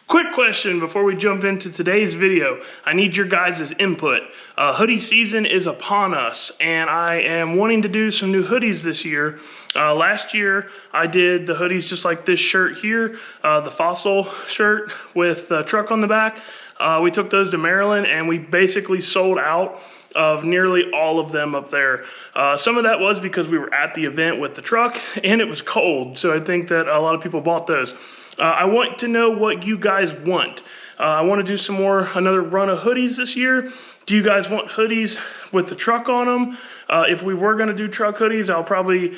Quick question before we jump into today's video. I need your guys' input. Hoodie season is upon us, and I am wanting to do some new hoodies this year. Last year, I did the hoodies just like this shirt here, the Fossil shirt with the truck on the back. We took those to Maryland, and we basically sold out of nearly all of them up there. Some of that was because we were at the event with the truck, and it was cold, so I think that a lot of people bought those. I want to know what you guys want. I want to do another run of hoodies this year. Do you guys want hoodies with the truck on them? If we were going to do truck hoodies, I'll probably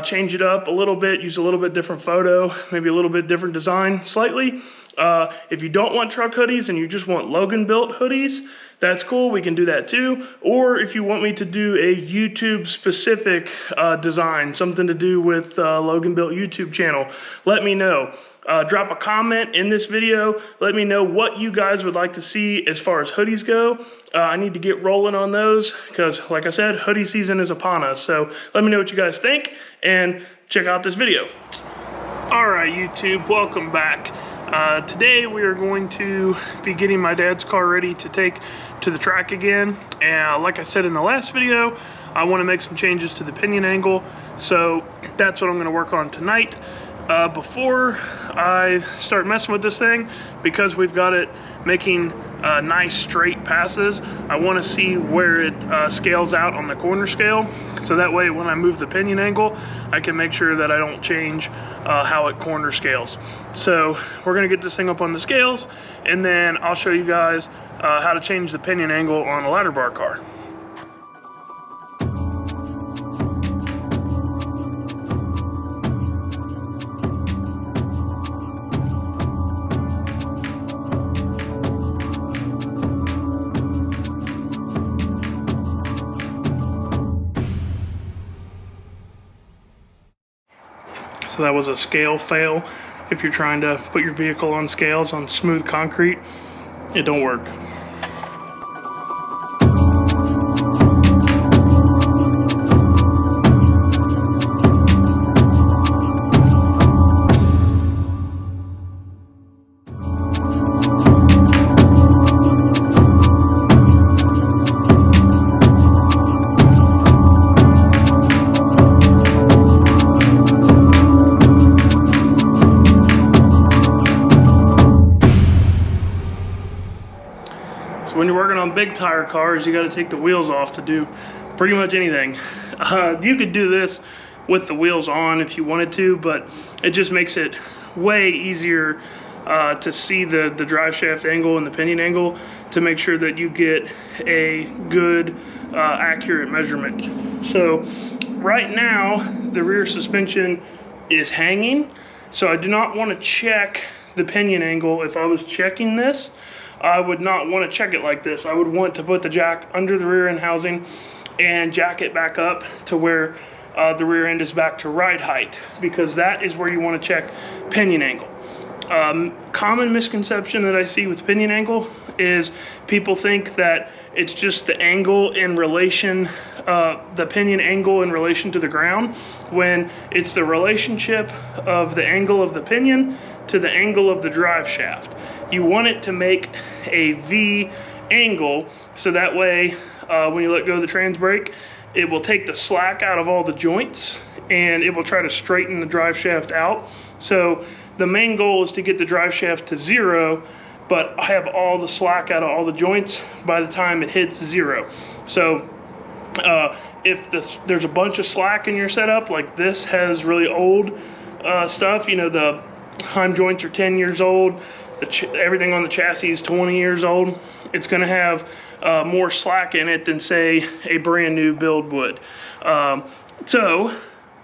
change it up a little bit, use a little bit different photo, maybe a little bit different design slightly. If you don't want truck hoodies and you just want Logan built hoodies, that's cool, we can do that too. Or if you want me to do a YouTube specific design, something to do with Logan built YouTube channel, let me know. Drop a comment in this video. Let me know what you guys would like to see as far as hoodies go. I need to get rolling on those because, like I said, hoodie season is upon us. So let me know what you guys think and check out this video. All right, YouTube, welcome back. Today we are going to be getting my dad's car ready to take to the track again. And like I said in the last video, I want to make some changes to the pinion angle. So that's what I'm going to work on tonight. Before I start messing with this thing, because we've got it making nice straight passes, I want to see where it scales out on the corner scale, so that way when I move the pinion angle, I can make sure that I don't change how it corner scales. So we're going to get this thing up on the scales, and then I'll show you guys how to change the pinion angle on a ladder bar car. So that was a scale fail. If you're trying to put your vehicle on scales on smooth concrete, it don't work. When you're working on big tire cars, you got to take the wheels off to do pretty much anything. You could do this with the wheels on if you wanted to, but it just makes it way easier to see the drive shaft angle and the pinion angle to make sure that you get a good accurate measurement. So right now the rear suspension is hanging, so I do not want to check the pinion angle. If I was checking this, I would not want to check it like this. I would want to put the jack under the rear end housing and jack it back up to where the rear end is back to ride height, because that is where you want to check pinion angle. Common misconception that I see with pinion angle is people think that it's just the angle in relation, the pinion angle in relation to the ground, when it's the relationship of the angle of the pinion to the angle of the drive shaft. You want it to make a V angle, so that way when you let go of the trans brake, it will take the slack out of all the joints and it will try to straighten the drive shaft out. So the main goal is to get the drive shaft to 0, but I have all the slack out of all the joints by the time it hits 0. So if there's a bunch of slack in your setup, like this has really old stuff, you know, the heim joints are 10 years old, everything on the chassis is 20 years old, it's going to have more slack in it than, say, a brand new build would. So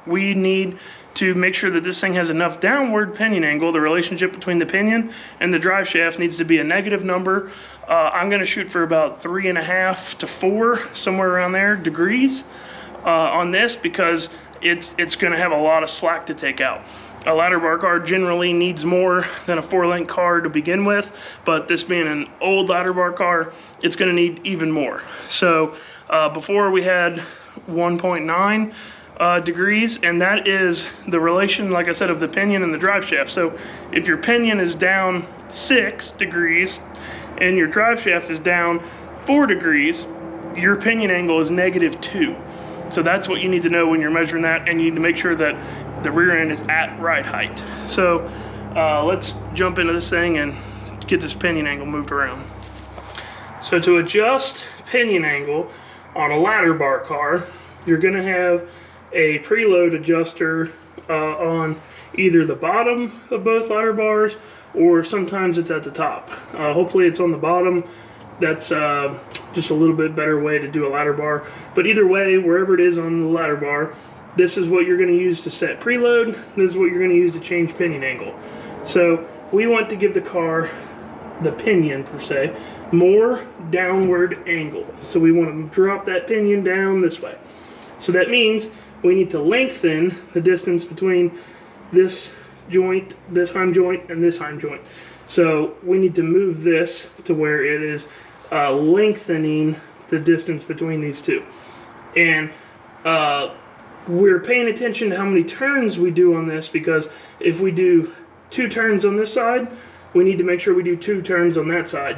we need to make sure that this thing has enough downward pinion angle. The relationship between the pinion and the drive shaft needs to be a negative number. I'm going to shoot for about 3.5 to 4, somewhere around there, degrees on this, because it's going to have a lot of slack to take out. A ladder bar car generally needs more than a 4-link car to begin with, but this being an old ladder bar car, it's going to need even more. So before we had 1.9 degrees, and that is the relation, like I said, of the pinion and the drive shaft. So if your pinion is down 6 degrees and your drive shaft is down 4 degrees, your pinion angle is -2. So that's what you need to know when you're measuring that, and you need to make sure that the rear end is at right height. So let's jump into this thing and get this pinion angle moved around. So to adjust pinion angle on a ladder bar car, you're gonna have a preload adjuster on either the bottom of both ladder bars, or sometimes it's at the top. Hopefully it's on the bottom. That's just a little bit better way to do a ladder bar. But either way, wherever it is on the ladder bar, this is what you're going to use to set preload. This is what you're going to use to change pinion angle. So we want to give the car, the pinion per se, more downward angle. So we want to drop that pinion down this way. So that means we need to lengthen the distance between this joint, this heim joint, and this heim joint. So we need to move this to where it is lengthening the distance between these two. And we're paying attention to how many turns we do on this, because if we do 2 turns on this side, we need to make sure we do 2 turns on that side.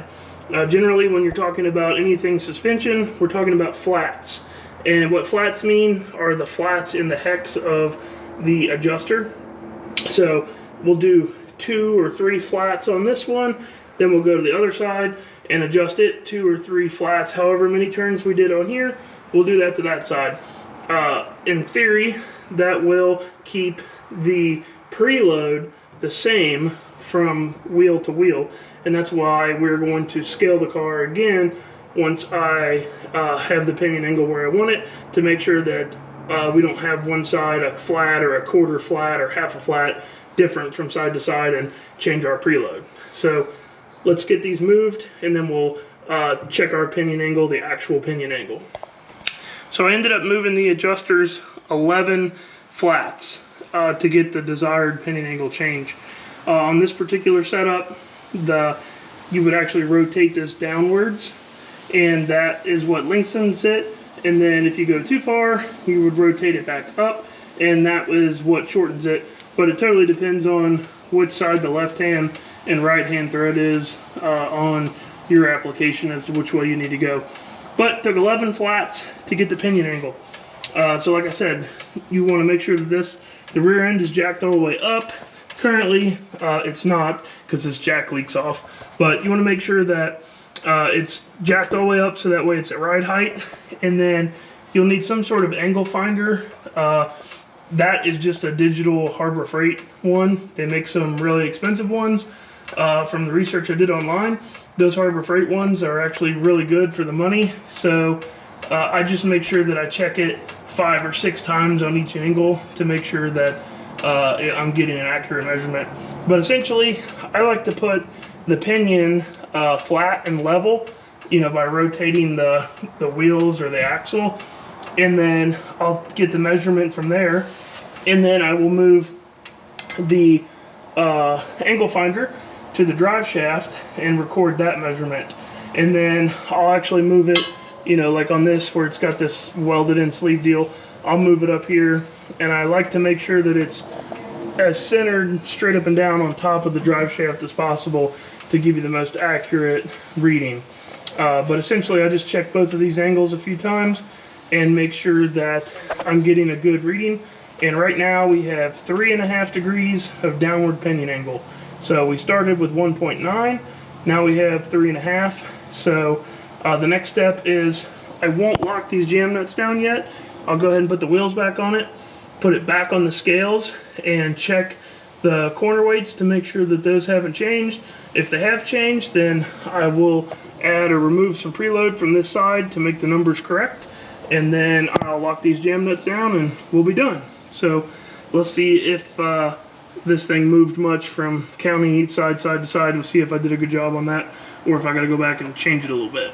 Generally, when you're talking about anything suspension, we're talking about flats. And what flats mean are the flats in the hex of the adjuster. So we'll do 2 or 3 flats on this one, then we'll go to the other side and adjust it 2 or 3 flats. However many turns we did on here, we'll do that to that side. In theory, that will keep the preload the same from wheel to wheel, and that's why we're going to scale the car again once I have the pinion angle where I want it, to make sure that we don't have one side a flat or a quarter flat or half a flat different from side to side, and change our preload. So let's get these moved, and then we'll check our pinion angle, the actual pinion angle. So I ended up moving the adjusters 11 flats to get the desired pinion angle change. On this particular setup, you would actually rotate this downwards, and that is what lengthens it. And then if you go too far, you would rotate it back up, and that is what shortens it. But it totally depends on which side the left hand and right hand thread is on your application as to which way you need to go. But it took 11 flats to get the pinion angle. So like I said, you want to make sure that the rear end is jacked all the way up. Currently, it's not, because this jack leaks off. But you want to make sure that it's jacked all the way up, so that way it's at right height. And then you'll need some sort of angle finder. That is just a digital Harbor Freight one. They make some really expensive ones. From the research I did online, those Harbor Freight ones are actually really good for the money. So I just make sure that I check it 5 or 6 times on each angle to make sure that I'm getting an accurate measurement. But essentially, I like to put the pinion flat and level, by rotating the wheels or the axle, and then I'll get the measurement from there, and then I will move the angle finder to the drive shaft and record that measurement. And then I'll actually move it, like on this where it's got this welded in sleeve deal, I'll move it up here, and I like to make sure that it's as centered straight up and down on top of the drive shaft as possible to give you the most accurate reading. But essentially I just check both of these angles a few times and make sure that I'm getting a good reading. And right now we have 3.5 degrees of downward pinion angle. So we started with 1.9, now we have 3.5. So the next step is, I won't lock these jam nuts down yet. I'll go ahead and put the wheels back on it, put it back on the scales, and check the corner weights to make sure that those haven't changed. If they have changed, then I will add or remove some preload from this side to make the numbers correct, and then I'll lock these jam nuts down and we'll be done. So let's see if this thing moved much from counting each side to side. We'll see if I did a good job on that, or if I gotta go back and change it a little bit.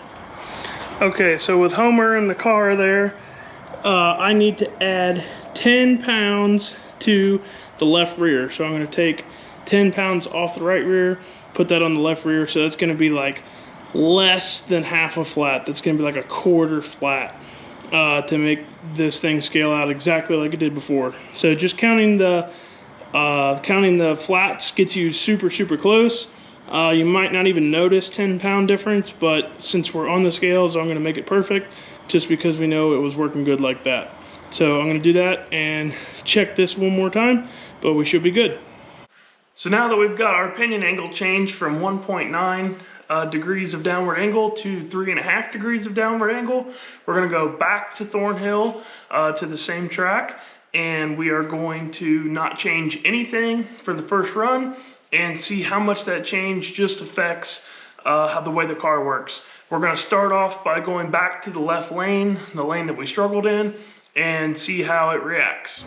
Okay, so with Homer in the car there, I need to add 10 pounds to the left rear. So I'm going to take 10 pounds off the right rear, put that on the left rear. So that's going to be like less than half a flat. That's going to be like a quarter flat. to make this thing scale out exactly like it did before. So just counting the flats gets you super close. You might not even notice 10-pound difference, but since we're on the scales, I'm gonna make it perfect just because we know it was working good like that. So I'm gonna do that and check this one more time, but we should be good. So now that we've got our pinion angle changed from 1.9 degrees of downward angle to 3.5 degrees of downward angle, we're gonna go back to Thornhill to the same track, and we are going to not change anything for the first run and see how much that change just affects how the way the car works. We're gonna start off by going back to the left lane, the lane that we struggled in, and see how it reacts.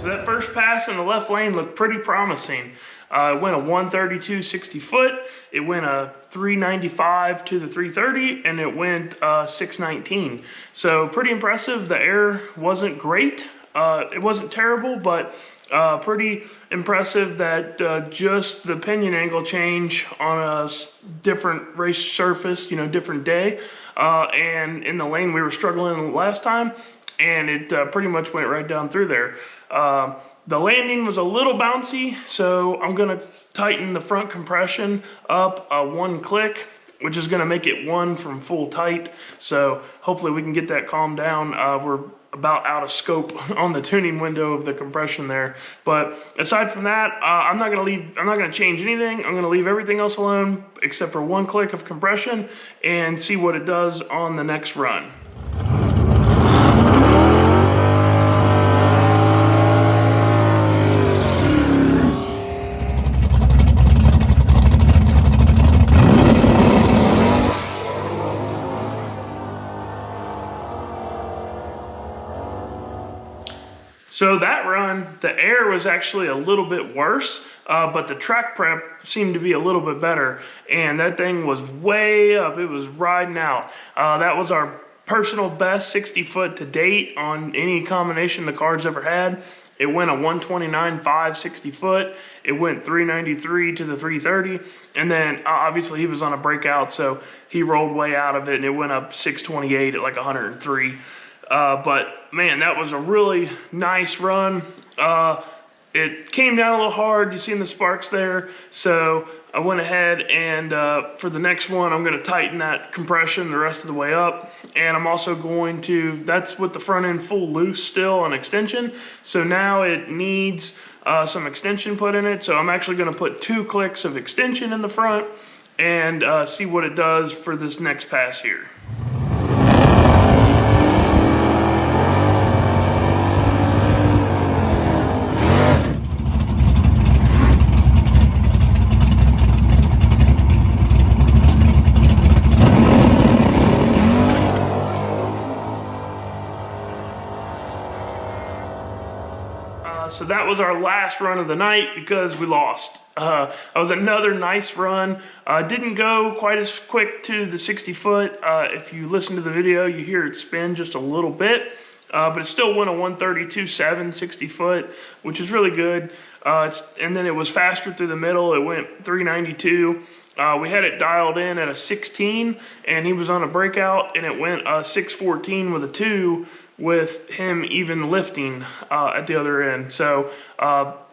So that first pass in the left lane looked pretty promising. It went a 132 60 foot, it went a 395 to the 330, and it went 619. So pretty impressive. The air wasn't great. It wasn't terrible, but pretty impressive that just the pinion angle change on a different race surface, different day, and in the lane we were struggling last time, and it pretty much went right down through there. The landing was a little bouncy, so I'm gonna tighten the front compression up 1 click, which is gonna make it 1 from full tight. So hopefully we can get that calmed down. We're about out of scope on the tuning window of the compression there. But aside from that, I'm not gonna change anything. I'm gonna leave everything else alone except for 1 click of compression and see what it does on the next run. So that run, the air was actually a little bit worse, but the track prep seemed to be a little bit better, and that thing was way up. It was riding out. That was our personal best 60 foot to date on any combination the car's ever had. It went a 129.5 60 foot. It went 393 to the 330, and then obviously he was on a breakout, so he rolled way out of it, and it went up 628 at like 103. But man, that was a really nice run. It came down a little hard. You seen the sparks there. So I went ahead and for the next one, I'm going to tighten that compression the rest of the way up. And I'm also going to, that's with the front end full loose still on extension. So now it needs some extension put in it. So I'm actually going to put 2 clicks of extension in the front and see what it does for this next pass here. So that was our last run of the night because we lost. That was another nice run. Didn't go quite as quick to the 60 foot. If you listen to the video, you hear it spin just a little bit, but it still went a 132.7 60 foot, which is really good. And then it was faster through the middle. It went 392. We had it dialed in at a 16, and he was on a breakout, and it went a 614 with a 2, with him even lifting at the other end. So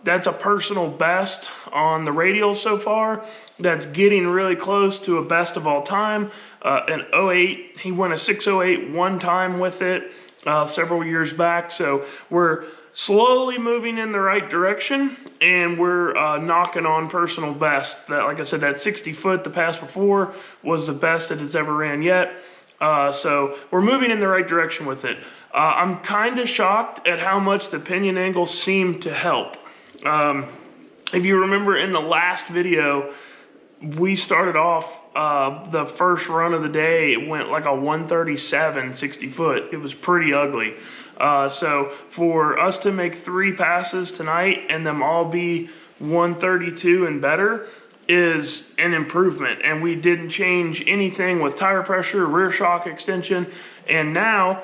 that's a personal best on the Radial so far. That's getting really close to a best of all time. An 08, he went a 608 one time with it several years back. So we're slowly moving in the right direction, and we're knocking on personal best. That, like I said, that 60 foot the pass before was the best that it's ever ran yet. So we're moving in the right direction with it. I'm kind of shocked at how much the pinion angle seemed to help. If you remember in the last video, we started off the first run of the day, it went like a 137 60 foot. It was pretty ugly. So for us to make 3 passes tonight and them all be 132 and better, is an improvement, and we didn't change anything with tire pressure, rear shock extension, and now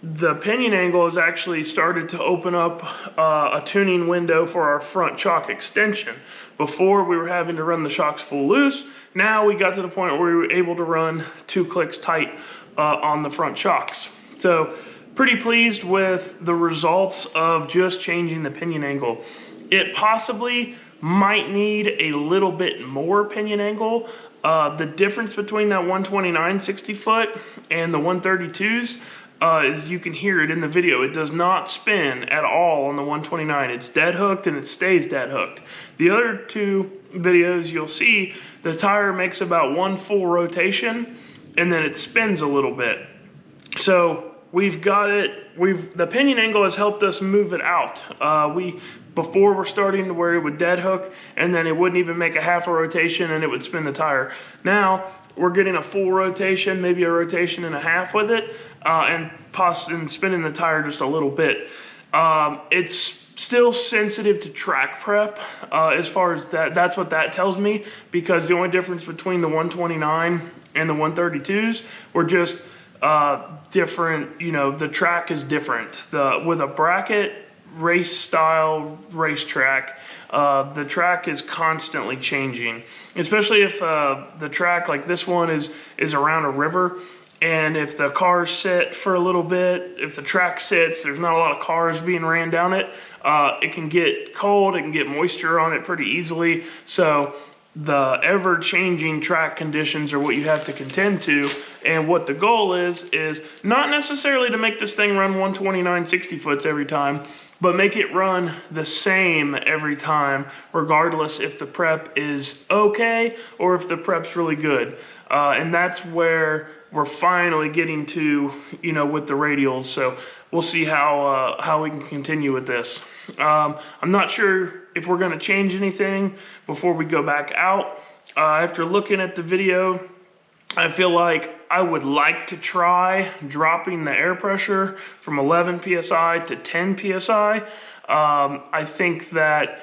the pinion angle has actually started to open up a tuning window for our front shock extension. Before, we were having to run the shocks full loose. Now we got to the point where we were able to run 2 clicks tight on the front shocks. So pretty pleased with the results of just changing the pinion angle. It possibly might need a little bit more pinion angle. The difference between that 129 60 foot and the 132s is, you can hear it in the video, it does not spin at all on the 129. It's dead hooked and it stays dead hooked. The other 2 videos, you'll see the tire makes about 1 full rotation and then it spins a little bit. So we've got it, the pinion angle has helped us move it out. Before we're starting to where it would dead hook and then it wouldn't even make a half a rotation and it would spin the tire. Now we're getting a full rotation, maybe a rotation and a half with it, and spinning the tire just a little bit. It's still sensitive to track prep as far as that's what that tells me, because the only difference between the 129 and the 132s were just different, you know, the track is different. With a bracket race style racetrack, the track is constantly changing, especially if the track like this one is around a river, and if the cars sit for a little bit, if the track sits, there's not a lot of cars being ran down it, it can get cold, it can get moisture on it pretty easily. So the ever-changing track conditions are what you have to contend to, and what the goal is not necessarily to make this thing run 129 60 foots every time, but make it run the same every time, regardless if the prep is okay or if the prep's really good. And that's where we're finally getting to, you know, with the radials. So we'll see how we can continue with this. I'm not sure if we're gonna change anything before we go back out. After looking at the video, I feel like I would like to try dropping the air pressure from 11 PSI to 10 PSI. I think that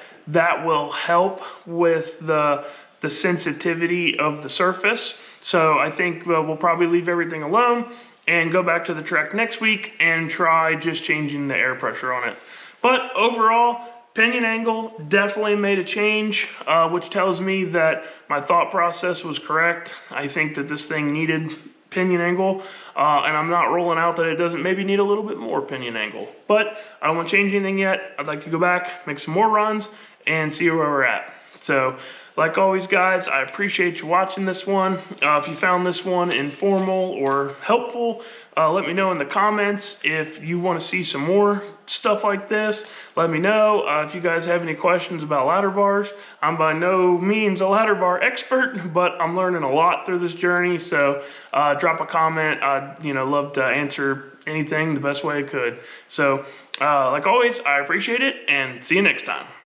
will help with the sensitivity of the surface. So I think we'll probably leave everything alone and go back to the track next week and try just changing the air pressure on it. But overall, pinion angle definitely made a change, which tells me that my thought process was correct. I think that this thing needed pinion angle, and I'm not rolling out that it doesn't maybe need a little bit more pinion angle. But I don't want to change anything yet. I'd like to go back, make some more runs, and see where we're at. So, like always, guys, I appreciate you watching this one. If you found this one informal or helpful, let me know in the comments. If you want to see some more stuff like this, let me know. If you guys have any questions about ladder bars, I'm by no means a ladder bar expert, but I'm learning a lot through this journey. So drop a comment. I'd love to answer anything the best way I could. So like always, I appreciate it, and see you next time.